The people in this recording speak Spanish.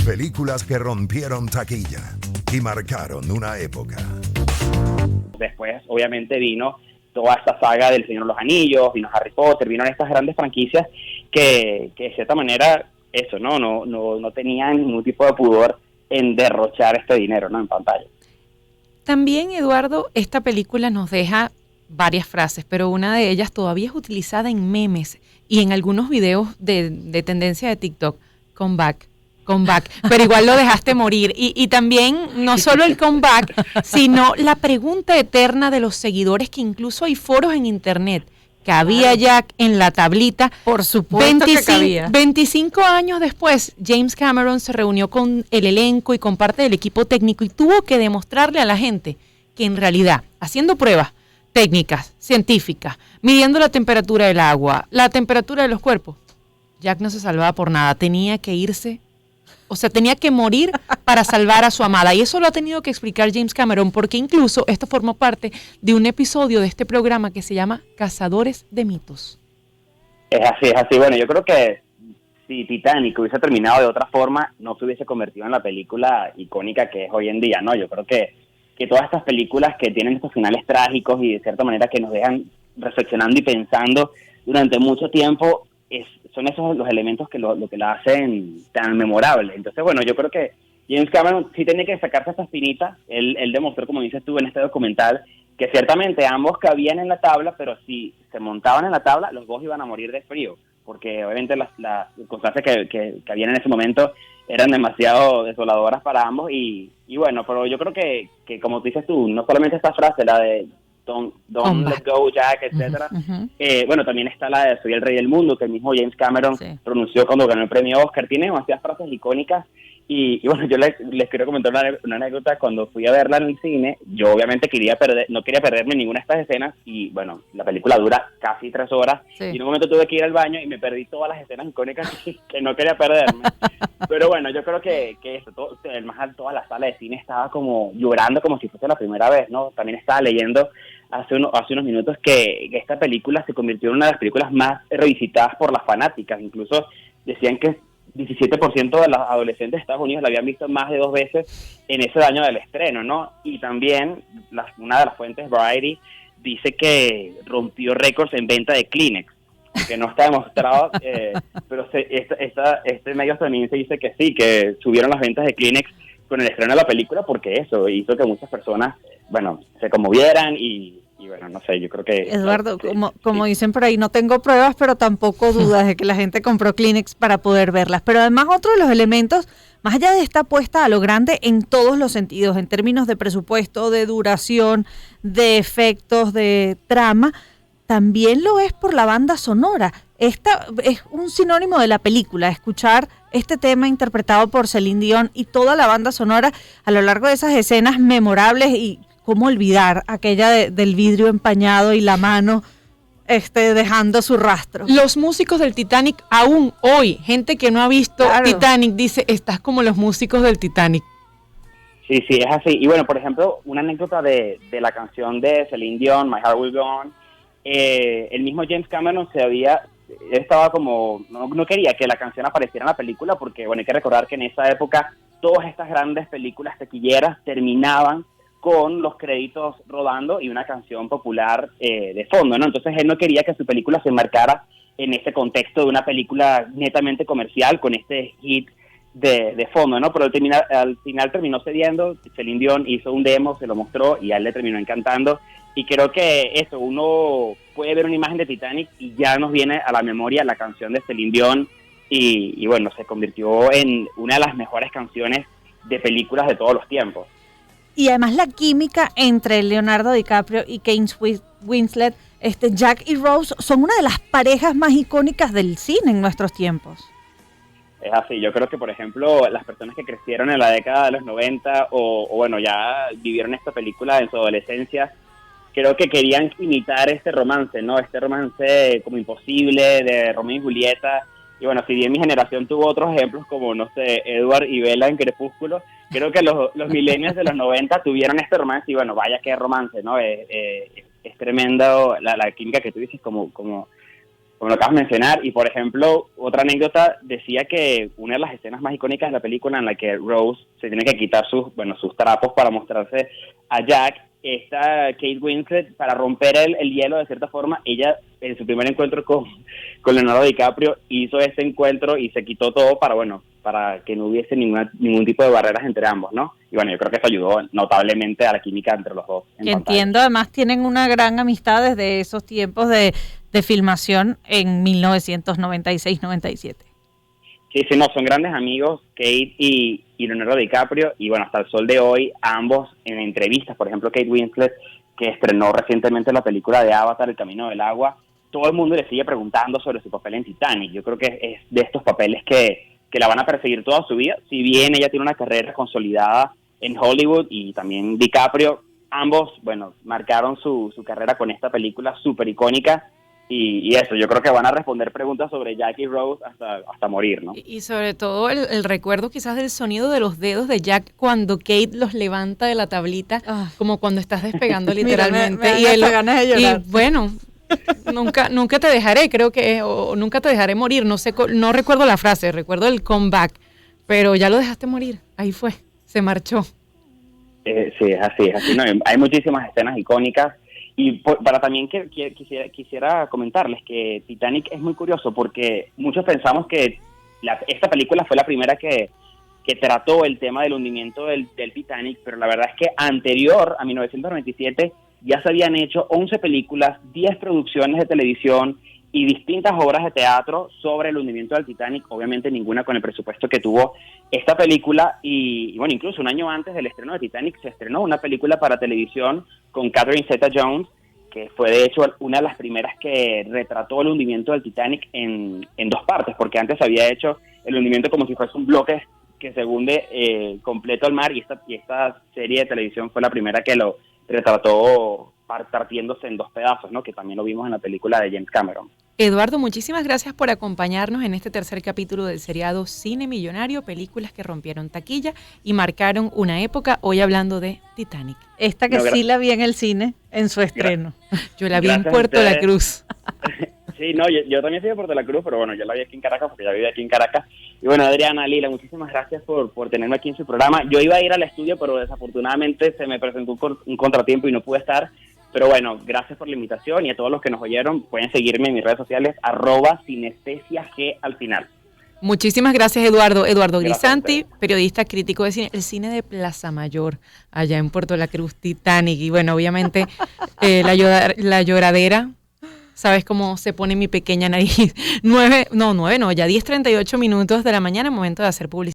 Películas que rompieron taquilla y marcaron una época. Después, obviamente, vino toda esta saga del Señor de los Anillos, vino Harry Potter, vino estas grandes franquicias que de cierta manera, eso, no tenían ningún tipo de pudor en derrochar este dinero, ¿no? En pantalla. También, Eduardo, esta película nos deja varias frases, pero una de ellas todavía es utilizada en memes y en algunos videos de tendencia de TikTok. Comeback. Pero igual lo dejaste morir. Y también, no solo el comeback, sino la pregunta eterna de los seguidores, que incluso hay foros en internet. ¿Cabía Jack en la tablita? Por supuesto que cabía. 25 años después, James Cameron se reunió con el elenco y con parte del equipo técnico y tuvo que demostrarle a la gente que en realidad, haciendo pruebas técnicas, científicas, midiendo la temperatura del agua, la temperatura de los cuerpos, Jack no se salvaba por nada, tenía que irse, o sea, tenía que morir para salvar a su amada. Y eso lo ha tenido que explicar James Cameron, porque incluso esto formó parte de un episodio de este programa que se llama Cazadores de Mitos. Es así. Bueno, yo creo que si Titanic hubiese terminado de otra forma, no se hubiese convertido en la película icónica que es hoy en día, ¿no? Yo creo que todas estas películas que tienen estos finales trágicos y de cierta manera que nos dejan reflexionando y pensando durante mucho tiempo, son esos los elementos que lo que la hacen tan memorable. Entonces, bueno, yo creo que James Cameron sí tenía que sacarse esta espinita. Él demostró, como dices tú en este documental, que ciertamente ambos cabían en la tabla, pero si se montaban en la tabla, los dos iban a morir de frío, porque obviamente las circunstancias que habían en ese momento eran demasiado desoladoras para ambos. Y bueno, pero yo creo que como dices tú, no solamente esta frase, la de Don't let go, Jack, etcétera. Bueno, también está la de Soy el rey del mundo, que el mismo James Cameron pronunció cuando ganó el premio Oscar. Tiene demasiadas frases icónicas. Y bueno, yo les quiero comentar una anécdota. Cuando fui a verla en el cine, yo obviamente no quería perderme ninguna de estas escenas. Y bueno, la película dura casi 3 horas. Sí. Y en un momento tuve que ir al baño y me perdí todas las escenas icónicas que no quería perderme. Pero bueno, yo creo que eso, toda la sala de cine estaba como llorando como si fuese la primera vez, ¿no? También estaba leyendo hace unos minutos que esta película se convirtió en una de las películas más revisitadas por las fanáticas. Incluso decían que 17% de los adolescentes de Estados Unidos la habían visto más de 2 veces en ese año del estreno, ¿no? Y también una de las fuentes, Variety, dice que rompió récords en venta de Kleenex, que no está demostrado, pero este medio estadounidense dice que sí, que subieron las ventas de Kleenex con el estreno de la película, porque eso hizo que muchas personas, bueno, se conmovieran y bueno, no sé, yo creo que... Eduardo, como dicen por ahí, no tengo pruebas, pero tampoco dudas de que la gente compró Kleenex para poder verlas. Pero además otro de los elementos, más allá de esta apuesta a lo grande en todos los sentidos, en términos de presupuesto, de duración, de efectos, de trama, también lo es por la banda sonora. Esta es un sinónimo de la película, escuchar este tema interpretado por Celine Dion y toda la banda sonora a lo largo de esas escenas memorables. Y cómo olvidar aquella del vidrio empañado y la mano dejando su rastro. Los músicos del Titanic, aún hoy, gente que no ha visto Titanic, dice, estás como los músicos del Titanic. Sí, es así. Y bueno, por ejemplo, una anécdota de la canción de Celine Dion, My Heart Will Go On, el mismo James Cameron estaba como, no quería que la canción apareciera en la película, porque bueno, hay que recordar que en esa época todas estas grandes películas taquilleras terminaban con los créditos rodando y una canción popular de fondo, ¿no? Entonces él no quería que su película se enmarcara en ese contexto de una película netamente comercial con este hit de fondo, ¿no? Pero al final terminó cediendo. Celine Dion hizo un demo, se lo mostró y a él le terminó encantando. Y creo que eso, uno puede ver una imagen de Titanic y ya nos viene a la memoria la canción de Celine Dion y bueno, se convirtió en una de las mejores canciones de películas de todos los tiempos. Y además la química entre Leonardo DiCaprio y Kate Winslet, Jack y Rose, son una de las parejas más icónicas del cine en nuestros tiempos. Es así, yo creo que por ejemplo las personas que crecieron en la década de los 90 o bueno, ya vivieron esta película en su adolescencia, creo que querían imitar este romance, ¿no? Este romance como imposible de Romeo y Julieta. Y bueno, si bien mi generación tuvo otros ejemplos como, no sé, Edward y Bella en Crepúsculo, creo que los millennials de los 90 tuvieron este romance y bueno, vaya qué romance, ¿no? Es tremendo la química que tú dices, como como lo acabas de mencionar. Y por ejemplo, otra anécdota decía que una de las escenas más icónicas de la película en la que Rose se tiene que quitar sus trapos para mostrarse a Jack, esta Kate Winslet, para romper el hielo de cierta forma, ella en su primer encuentro con Leonardo DiCaprio hizo este encuentro y se quitó todo para que no hubiese ningún tipo de barreras entre ambos, ¿no? Y bueno, yo creo que eso ayudó notablemente a la química entre los dos. Entiendo, además tienen una gran amistad desde esos tiempos de filmación en 1996-97. Sí, no, son grandes amigos, Kate y Leonardo DiCaprio, y bueno, hasta el sol de hoy, ambos en entrevistas, por ejemplo, Kate Winslet, que estrenó recientemente la película de Avatar, El Camino del Agua, todo el mundo le sigue preguntando sobre su papel en Titanic. Yo creo que es de estos papeles que la van a perseguir toda su vida, si bien ella tiene una carrera consolidada en Hollywood, y también DiCaprio, ambos, marcaron su carrera con esta película súper icónica. Y eso, yo creo que van a responder preguntas sobre Jack y Rose hasta morir, ¿no? Y sobre todo el recuerdo quizás del sonido de los dedos de Jack cuando Kate los levanta de la tablita, como cuando estás despegando literalmente. Mira, me ganas de llorar. Y bueno, nunca te dejaré, creo que, o nunca te dejaré morir, no recuerdo la frase, recuerdo el comeback, pero ya lo dejaste morir, ahí fue, se marchó. Sí, es así, ¿no? Hay muchísimas escenas icónicas. Y para también quisiera comentarles que Titanic es muy curioso porque muchos pensamos que esta película fue la primera que trató el tema del hundimiento del Titanic, pero la verdad es que anterior a 1997 ya se habían hecho 11 películas, 10 producciones de televisión y distintas obras de teatro sobre el hundimiento del Titanic, obviamente ninguna con el presupuesto que tuvo esta película, y bueno, incluso un año antes del estreno de Titanic se estrenó una película para televisión con Catherine Zeta-Jones, que fue de hecho una de las primeras que retrató el hundimiento del Titanic en dos partes, porque antes había hecho el hundimiento como si fuese un bloque que se hunde completo al mar, y esta serie de televisión fue la primera que lo retrató partiéndose en dos pedazos, ¿no? Que también lo vimos en la película de James Cameron. Eduardo, muchísimas gracias por acompañarnos en este tercer capítulo del seriado Cine Millonario, películas que rompieron taquilla y marcaron una época, hoy hablando de Titanic. Esta que sí la vi en el cine, en su estreno. Yo la vi en Puerto La Cruz. Sí, no, yo también soy de Puerto La Cruz, pero bueno, yo la vi aquí en Caracas porque ya viví aquí en Caracas. Y bueno, Adriana, Lila, muchísimas gracias por tenerme aquí en su programa. Yo iba a ir al estudio, pero desafortunadamente se me presentó un contratiempo y no pude estar. Pero bueno, gracias por la invitación, y a todos los que nos oyeron, pueden seguirme en mis redes sociales, @sinestesiag al final. Muchísimas gracias, Eduardo. Eduardo Grisanti, periodista crítico de cine, el cine de Plaza Mayor, allá en Puerto La Cruz, Titanic. Y bueno, obviamente la lloradera, ¿sabes cómo se pone mi pequeña nariz? 9, ya 10:38 minutos de la mañana, momento de hacer publicidad.